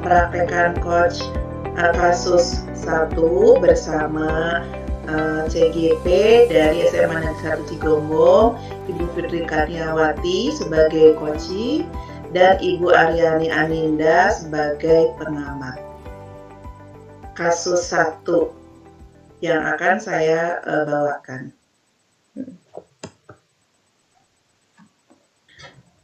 mempraktekkan coach kasus 1 bersama CGP dari SMA Negeri 1 Cigombong, Ibu Fitri Karniawati sebagai coach dan Ibu Aryani Aninda sebagai pengamat. Kasus 1 yang akan saya bawakan.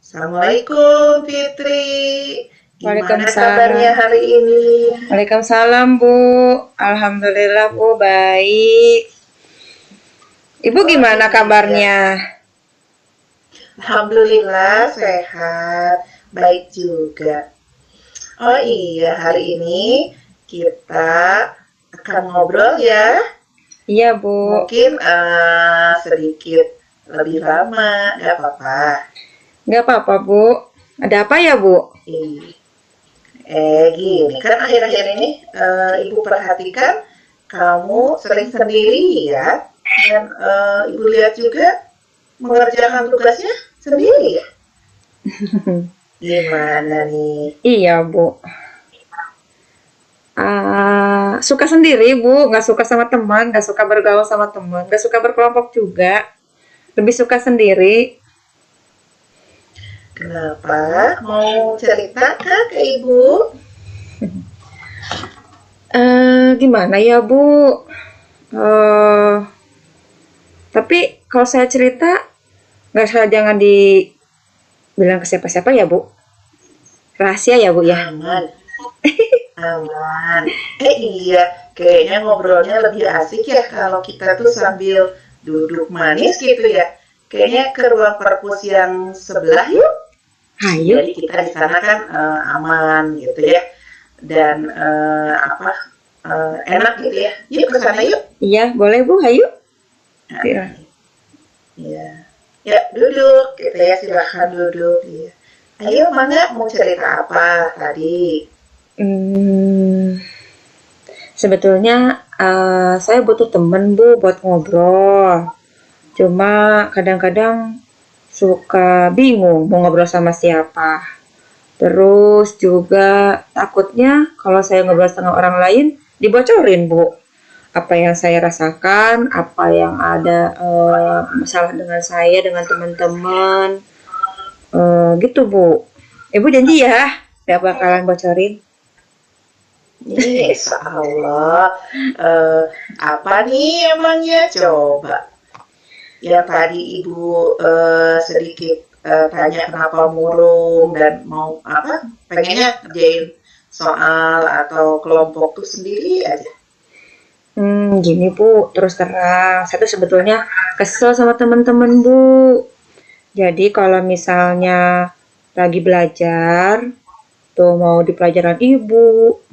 Assalamualaikum Fitri. Gimana kabarnya hari ini? Waalaikumsalam Bu. Alhamdulillah Bu, baik. Ibu gimana kabarnya? Alhamdulillah sehat, baik juga. Oh iya, hari ini kita akan ngobrol ya. Iya Bu. Mungkin sedikit lebih lama, gak apa-apa. Gak apa-apa Bu. Ada apa ya Bu? Gini, kan akhir-akhir ini Ibu perhatikan kamu sering sendiri ya. Dan Ibu lihat juga mengerjakan tugasnya sendiri ya. Gimana nih? Iya Bu. Suka sendiri Bu, gak suka sama teman, gak suka bergaul sama teman, gak suka berkelompok juga. Lebih suka sendiri. Kenapa? Mau cerita kah ke Ibu? Gimana ya Bu? Tapi kalau saya cerita, jangan dibilang ke siapa-siapa ya Bu. Rahasia ya Bu ya. Aman. Aman. Iya, kayaknya ngobrolnya lebih asik ya kalau kita tuh sambil duduk manis gitu ya. Kayaknya ke ruang perpus yang sebelah yuk. Hayu. Jadi kita di sana kan aman gitu ya. Dan enak gitu ya. Yuk ke sana yuk. Iya, boleh Bu, hayu. Iya. Ya, duduk gitu ya, silahkan duduk. Iya. Ayo, Mangga, mau cerita apa tadi? Sebetulnya saya butuh temen Bu buat ngobrol. Cuma kadang-kadang suka bingung mau ngobrol sama siapa. Terus juga takutnya kalau saya ngobrol sama orang lain dibocorin Bu. Apa yang saya rasakan, apa yang ada masalah dengan saya, dengan teman-teman. Gitu Bu. Ibu janji ya, gak bakalan bocorin. Insya Allah. Apa nih emangnya? Coba. Yang tadi Ibu sedikit tanya kenapa murung dan mau apa? Pengennya kerjain soal atau kelompok tuh sendiri aja. Gini Bu, terus terang, saya tuh sebetulnya kesel sama teman-teman Bu. Jadi kalau misalnya lagi belajar, tuh mau di pelajaran Ibu,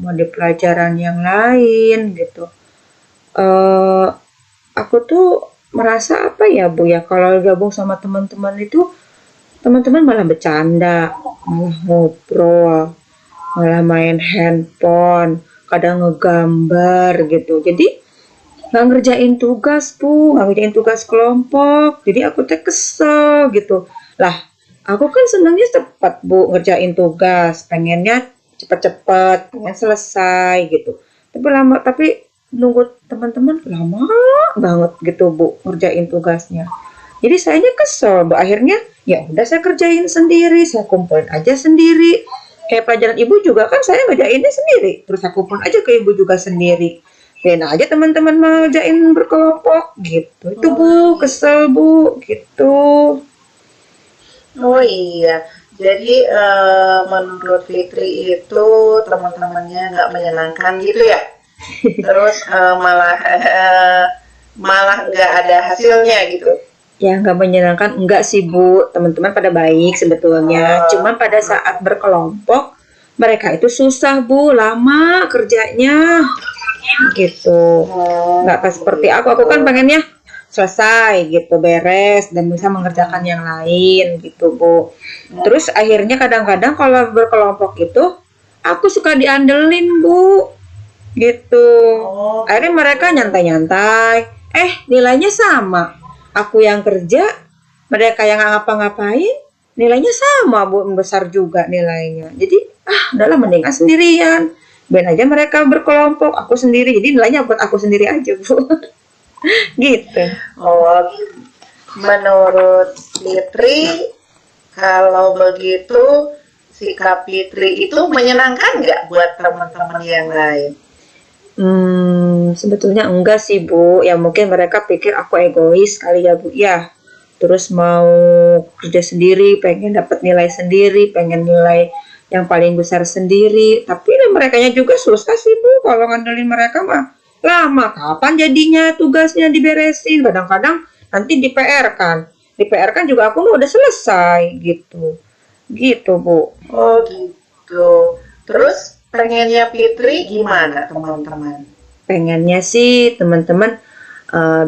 mau di pelajaran yang lain gitu. Aku tuh merasa apa ya Bu ya, kalau gabung sama teman-teman itu, teman-teman malah bercanda, malah ngobrol, malah main handphone, kadang ngegambar gitu. Jadi nggak ngerjain tugas Bu, nggak ngerjain tugas kelompok. Jadi aku tuh kesel gitu. Lah, aku kan senangnya cepat Bu ngerjain tugas, pengennya cepet-cepet, pengen selesai gitu. Tapi nunggu teman-teman lama banget gitu Bu ngerjain tugasnya. Jadi sayanya kesel Bu. Akhirnya ya udah saya kerjain sendiri, saya kumpulin aja sendiri. Kayak pelajaran Ibu juga kan saya ngerjainnya sendiri. Terus aku kumpulin aja ke Ibu juga sendiri. Kayaknya aja teman-teman mau ngerjain berkelompok gitu. Itu Bu, kesel Bu gitu. Oh iya, jadi menurut Fitri itu teman-temannya nggak menyenangkan gitu ya? Terus malah nggak ada hasilnya gitu? Ya nggak menyenangkan, enggak sih Bu. Teman-teman pada baik sebetulnya. Cuman pada saat berkelompok, mereka itu susah Bu, lama kerjanya gitu. Nggak seperti aku kan pengennya selesai gitu, beres dan bisa mengerjakan yang lain gitu Bu. Terus akhirnya kadang-kadang kalau berkelompok itu aku suka diandelin Bu gitu. Akhirnya mereka nyantai-nyantai, nilainya sama. Aku yang kerja, mereka yang ngapa-ngapain, nilainya sama Bu, besar juga nilainya. Jadi udahlah mendingan sendirian. Ben aja mereka berkelompok, aku sendiri. Jadi nilainya buat aku sendiri aja, Bu. Gitu. Oh, menurut Fitri, kalau begitu sikap Fitri itu menyenangkan nggak buat teman-teman yang lain? Sebetulnya enggak sih, Bu. Ya mungkin mereka pikir aku egois kali ya, Bu. Ya, terus mau kerja sendiri, pengen dapat nilai sendiri, pengen nilai yang paling besar sendiri. Tapi merekanya juga susah sih, Bu. Kalau ngandelin mereka mah lama. Kapan jadinya tugasnya diberesin? Kadang-kadang nanti di PR kan. Di PR kan juga aku mau udah selesai gitu. Gitu, Bu. Oh gitu. Terus pengennya Fitri gimana teman-teman? Pengennya sih teman-teman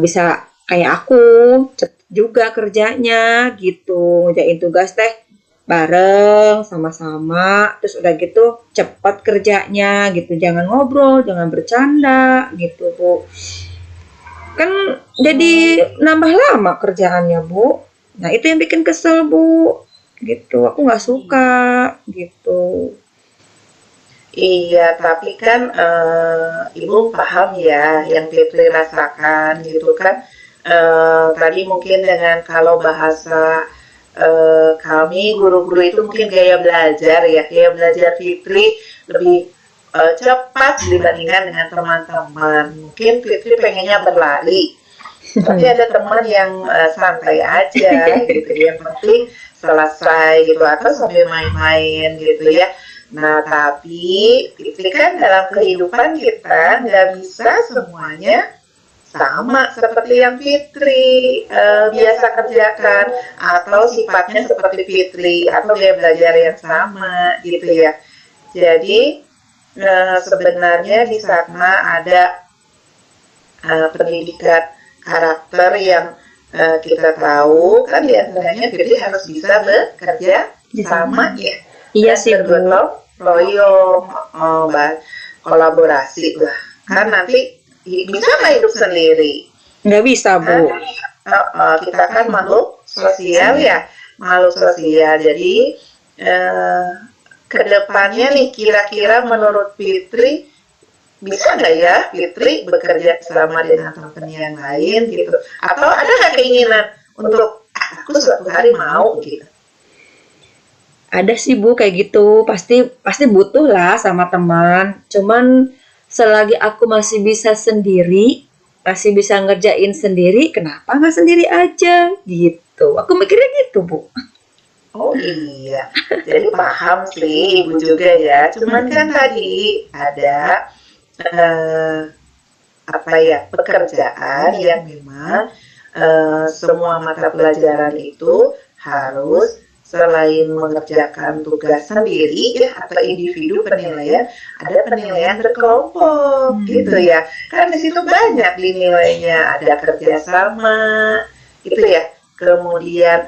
bisa kayak aku, cepet juga kerjanya gitu, ngerjain tugas teh bareng sama-sama, terus udah gitu cepat kerjanya gitu, jangan ngobrol, jangan bercanda gitu, Bu. Kan jadi nambah lama kerjaannya, Bu. Nah, itu yang bikin kesel, Bu. Gitu, aku nggak suka gitu. Iya, tapi kan Ibu paham ya yang Fitri rasakan gitu kan. Tadi mungkin dengan kalau bahasa kami guru-guru itu mungkin gaya belajar ya, gaya belajar Fitri lebih cepat dibandingkan dengan teman-teman. Mungkin Fitri pengennya berlari, tapi ada teman yang santai aja gitu, yang penting selesai gitu atau sambil main-main gitu ya. Nah, tapi itu kan dalam kehidupan kita nggak bisa semuanya sama seperti yang Fitri biasa kerjakan atau sifatnya seperti Fitri atau dia belajar yang sama gitu ya. Jadi sebenarnya di sana ada pendidikan karakter yang kita tahu kan diantaranya Fitri harus bisa bekerja sama ya. Iya sih, Bu. Bergotong royong, kolaborasi lah. Kan nanti bisa nggak hidup sendiri? Nggak bisa, Bu. Kita kan makhluk sosial ya, makhluk sosial. Jadi kedepannya nih kira-kira menurut Fitri bisa nggak ya Fitri bekerja sama dengan teman yang lain gitu? Atau ada nggak keinginan untuk aku suatu hari mau gitu? Ada sih, Bu, kayak gitu. Pasti butuh lah sama teman. Cuman selagi aku masih bisa sendiri, masih bisa ngerjain sendiri, kenapa nggak sendiri aja gitu. Aku mikirnya gitu, Bu. Oh iya, jadi paham sih Ibu juga ya. Cuman kan tadi ada apa ya pekerjaan yang memang semua mata pelajaran itu harus selain mengerjakan tugas sendiri ya atau individu penilaian, ada penilaian berkelompok gitu ya. Kan di situ banyak dinilainya, ada kerjasama gitu ya. Kemudian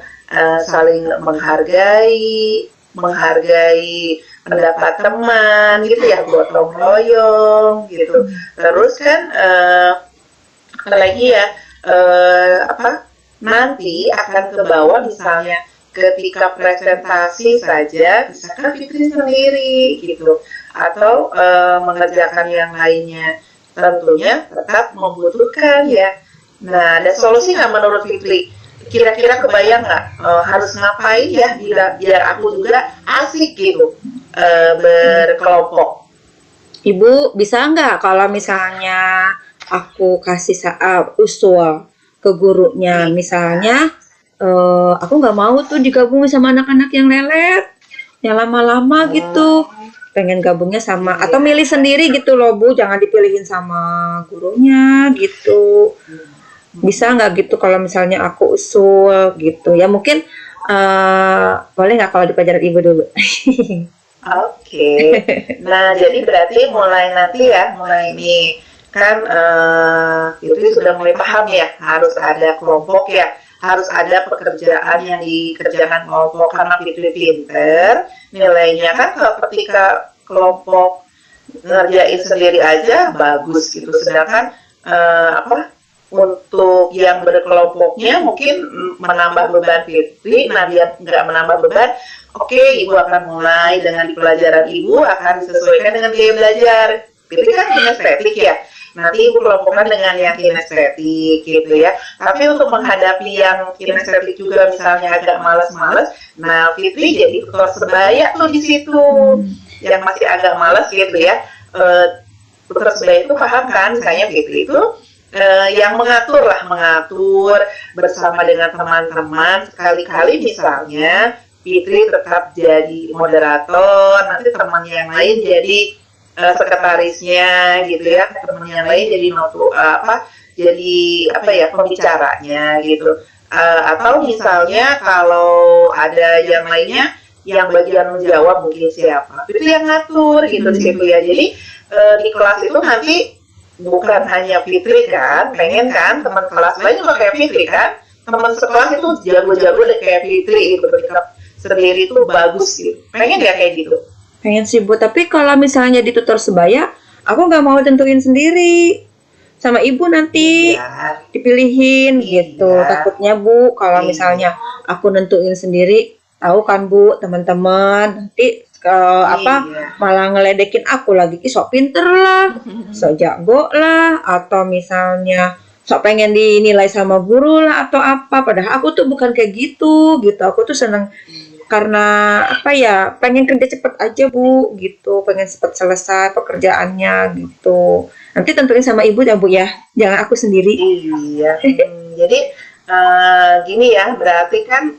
saling menghargai pendapat teman gitu ya, gotong royong gitu. Terus kan apalagi ya nanti akan ke bawah misalnya ketika presentasi saja misalkan Fitri sendiri gitu atau mengerjakan yang lainnya tentunya tetap membutuhkan ya. Nah, ada solusi nggak menurut Fitri? Kira-kira kebayang nggak harus ngapain ya biar aku juga asik gitu berkelompok? Ibu bisa nggak kalau misalnya aku kasih usul ke gurunya, misalnya aku nggak mau tuh digabung sama anak-anak yang lelet, yang lama-lama gitu. Pengen gabungnya sama atau milih sendiri gitu loh, Bu. Jangan dipilihin sama gurunya gitu. Bisa nggak gitu kalau misalnya aku usul gitu? Ya mungkin boleh nggak kalau di pelajaran Ibu dulu? Oke. Nah, jadi berarti mulai nanti ya, mulai ini kan itu sudah mulai paham ya, harus ada kelompok ya, harus ada pekerjaan yang dikerjakan kelompok karena Fitri pinter, nilainya kan ketika kelompok ngerjain sendiri aja bagus gitu, sedangkan untuk yang berkelompoknya mungkin menambah beban Fitri, nah dia nggak menambah beban, oke, ibu akan mulai dengan di pelajaran ibu akan disesuaikan dengan gaya belajar. Fitri kan kinestetik ya, nanti ibu kelompokkan dengan yang kinestetik gitu ya. Tapi untuk menghadapi yang kinestetik juga misalnya agak malas-malas, nah Fitri jadi tutor sebaya tuh di situ. Yang masih agak malas gitu ya, tutor sebaya itu paham kan, misalnya Fitri itu yang mengatur bersama dengan teman-teman. Sekali-kali misalnya Fitri tetap jadi moderator, nanti teman yang lain jadi sekretarisnya gitu ya, teman yang lain jadi pembicaranya gitu. Atau misalnya kalau ada yang lainnya yang bagian menjawab mungkin siapa, itu yang ngatur gitu di situ ya. Jadi di kelas itu nanti bukan hanya Fitri kan, pengen kan teman kelas lain juga kayak Fitri kan, teman sekelas itu jago-jago deh kayak Fitri gitu, ketika sendiri itu bagus gitu, pengen ya kayak gitu. Pengen sih Bu, tapi kalau misalnya di tutor sebaya, aku nggak mau tentuin sendiri. Sama ibu nanti dipilihin gitu. Takutnya Bu, kalau misalnya aku nentuin sendiri, tahu kan Bu, teman-teman nanti malah ngeledekin aku lagi, sok pinter lah, sok jago lah, atau misalnya sok pengen dinilai sama guru lah atau apa. Padahal aku tuh bukan kayak gitu. Aku tuh seneng karena pengen kerja cepet aja Bu gitu, pengen cepet selesai pekerjaannya gitu. Nanti tentuin sama ibu ya Bu ya, jangan aku sendiri. Iya. Jadi gini ya, berarti kan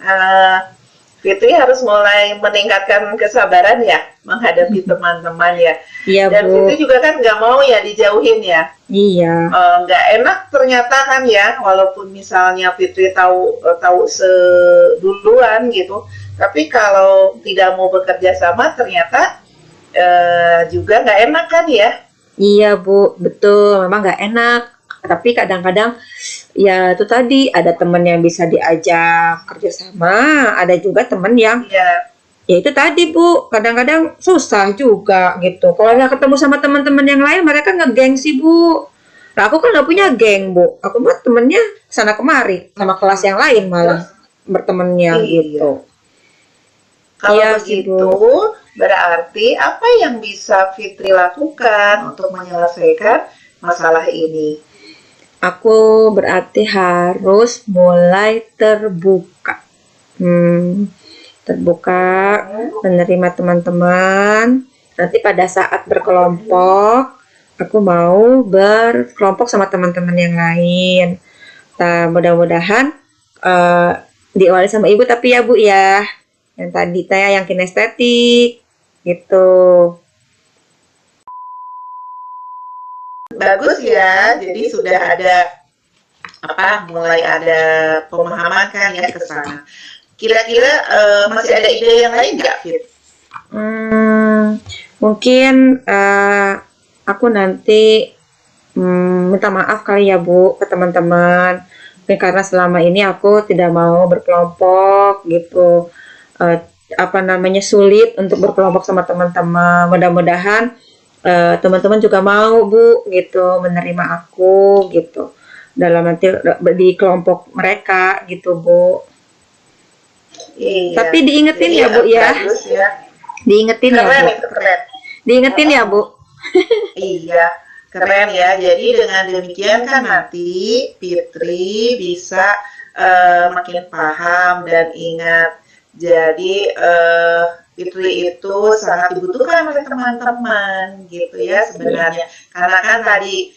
Fitri harus mulai meningkatkan kesabaran ya menghadapi teman-teman ya. Iya Dan Bu. Fitri juga kan nggak mau ya dijauhin ya. Iya. Nggak enak ternyata kan ya, walaupun misalnya Fitri tahu seduluan gitu. Tapi kalau tidak mau bekerja sama ternyata juga nggak enak kan ya? Iya Bu, betul. Memang nggak enak. Tapi kadang-kadang ya itu tadi ada teman yang bisa diajak kerjasama, ada juga teman yang ya itu tadi Bu, kadang-kadang susah juga gitu. Kalau nggak ketemu sama teman-teman yang lain, mereka ngegengsi Bu. Nah aku kan nggak punya geng Bu, aku mah temennya sana kemari sama kelas yang lain malah bertemannya gitu. Kalau begitu, berarti apa yang bisa Fitri lakukan untuk menyelesaikan masalah ini? Aku berarti harus mulai terbuka. Terbuka, menerima teman-teman. Nanti pada saat berkelompok, aku mau berkelompok sama teman-teman yang lain. Nah, mudah-mudahan diawali sama ibu tapi ya Bu ya. Yang tadi yang kinestetik gitu. Bagus ya, jadi sudah ada mulai ada pemahaman kan ya ke sana. Kira-kira masih ada ide yang lain nggak, Fit? Mungkin aku nanti minta maaf kali ya Bu ke teman-teman. Mungkin karena selama ini aku tidak mau berkelompok gitu. Sulit untuk berkelompok sama teman-teman. Mudah-mudahan teman-teman juga mau Bu gitu menerima aku gitu dalam nanti di kelompok mereka gitu Bu. Iya. Tapi diingetin ya Bu ya. Diingetin ya Bu. Diingetin ya Bu. Iya, keren ya. Jadi dengan demikian kan nanti Fitri bisa makin paham dan ingat. Jadi Fitri itu sangat dibutuhkan oleh teman-teman gitu ya sebenarnya. Karena kan tadi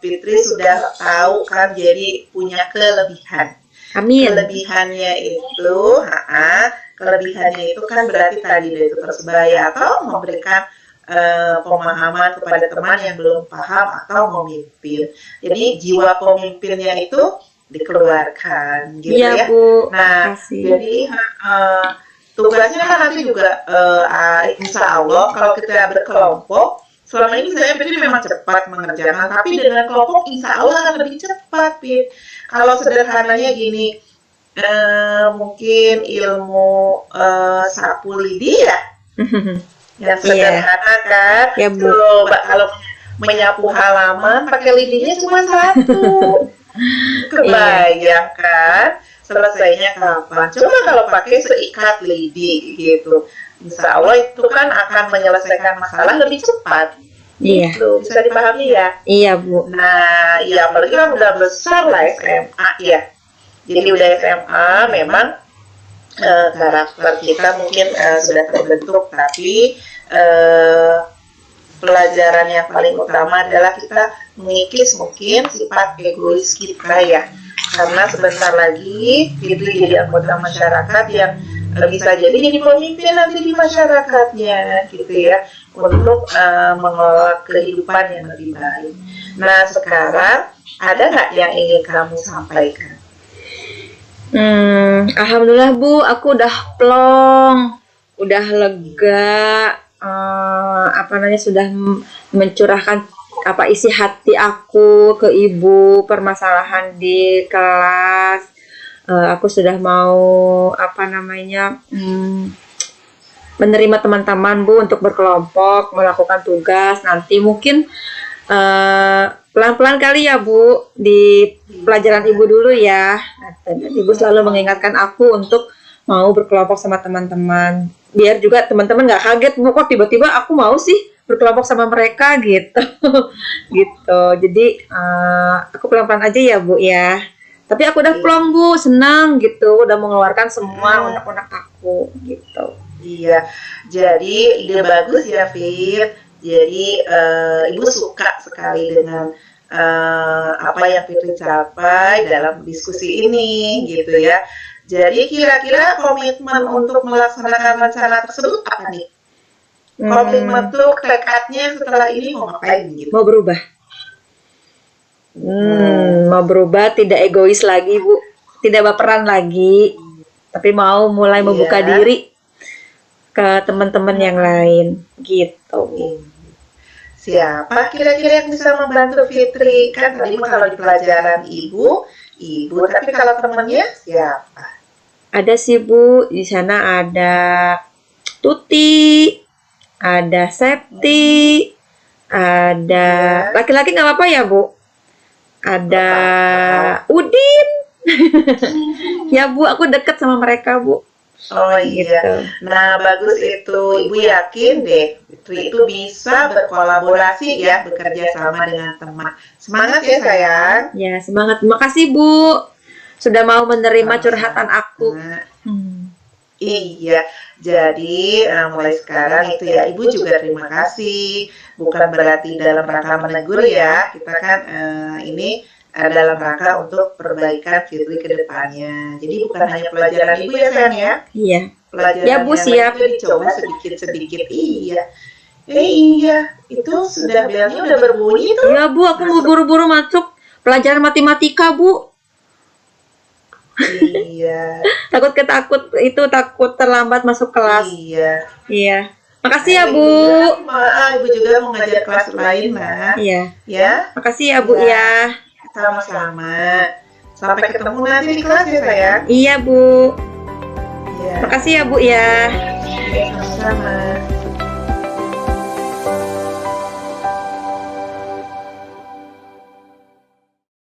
Fitri sudah tahu kan, jadi punya kelebihan. Amin. Kelebihannya itu kan berarti tadi itu tersebaya atau memberikan pemahaman kepada teman yang belum paham atau memimpin. Jadi jiwa pemimpinnya itu dikeluarkan gitu ya. Bu. Nah, jadi tugasnya kan nanti juga insya Allah kalau kita berkelompok, selama ini saya Fitri memang cepat mengerjakan, tapi dengan kelompok insya Allah akan lebih cepat. Kalau sederhananya gini, mungkin ilmu sapu lidi ya, yang sederhana kan. Ya, Bu. Kalau menyapu halaman pakai lidinya cuma satu. Kebayang kan? selesainya kapan. Coba kalau pakai seikat lidi gitu, insya Allah itu kan akan menyelesaikan masalah lebih cepat. Iya. Gitu. Bisa dipahami ya? Iya, Bu. Nah, ya apalagi kan udah besar lah SMA ya. Jadi udah SMA memang karakter kita mungkin sudah terbentuk, tapi pelajaran yang paling utama adalah kita mengikis mungkin sifat egois kita ya. Karena sebentar lagi Fitri jadi anggota masyarakat yang bisa jadi pemimpin nanti di masyarakatnya gitu ya, untuk mengelola kehidupan yang lebih baik. Nah sekarang ada nggak yang ingin kamu sampaikan? Alhamdulillah Bu, aku udah plong, udah lega, sudah mencurahkan isi hati aku ke Ibu, permasalahan di kelas. Aku sudah mau menerima teman-teman Bu untuk berkelompok melakukan tugas. Nanti mungkin pelan-pelan kali ya Bu, di pelajaran Ibu dulu ya. Ibu selalu mengingatkan aku untuk mau berkelompok sama teman-teman, biar juga teman-teman nggak kaget Bu, kok tiba-tiba aku mau sih berkelompok sama mereka gitu. Gitu. Jadi aku pelan-pelan aja ya Bu ya. Tapi aku udah plong Bu, senang gitu, udah mengeluarkan semua unek-unek aku gitu. Iya, jadi ide bagus ya Fit. Jadi Ibu suka sekali dengan apa yang Fitri capai dalam diskusi ini gitu ya. Jadi kira-kira komitmen untuk melaksanakan rencana tersebut apa nih? Komitmen tuh tekadnya setelah ini mau ngapain gitu? Mau berubah. Mau berubah, tidak egois lagi Bu, tidak baperan lagi, tapi mau mulai membuka diri ke teman-teman yang lain gitu. Siapa kira-kira yang bisa membantu Fitri? Kan tadi kalau di pelajaran ibu, tapi kalau temannya siapa? Ada sih Bu, di sana ada Tuti, ada Septi, ada laki-laki nggak apa-apa ya Bu? Ada Udin. Ya Bu, aku deket sama mereka Bu. Oh iya, gitu. Nah bagus itu, Ibu yakin deh itu bisa berkolaborasi ya, bekerja sama dengan teman. Semangat ya sayang. Ya semangat, terima kasih Bu, sudah mau menerima curhatan aku. Iya, jadi mulai sekarang itu ya Ibu juga terima kasih. Bukan berarti dalam rangka menegur ya, kita kan ini dalam rangka untuk perbaikan Fitri ke depannya. Jadi bukan hanya pelajaran Ibu ya sayang ya. Iya. Pelajaran ya Bu, siap. Itu dicoba sedikit-sedikit. Iya. Iya, itu sudah belnya udah berbunyi tuh. Iya Bu, aku mau buru-buru masuk pelajaran matematika Bu. Iya. takut terlambat masuk kelas. Iya. Iya. Makasih ya Bu. Ibu juga mau ngajar kelas lain lah. Iya. Ya. Makasih ya Bu ya. Sama-sama. Sampai ketemu nanti di kelas ya sayang. Iya Bu. Iya. Makasih ya Bu ya. Sama-sama.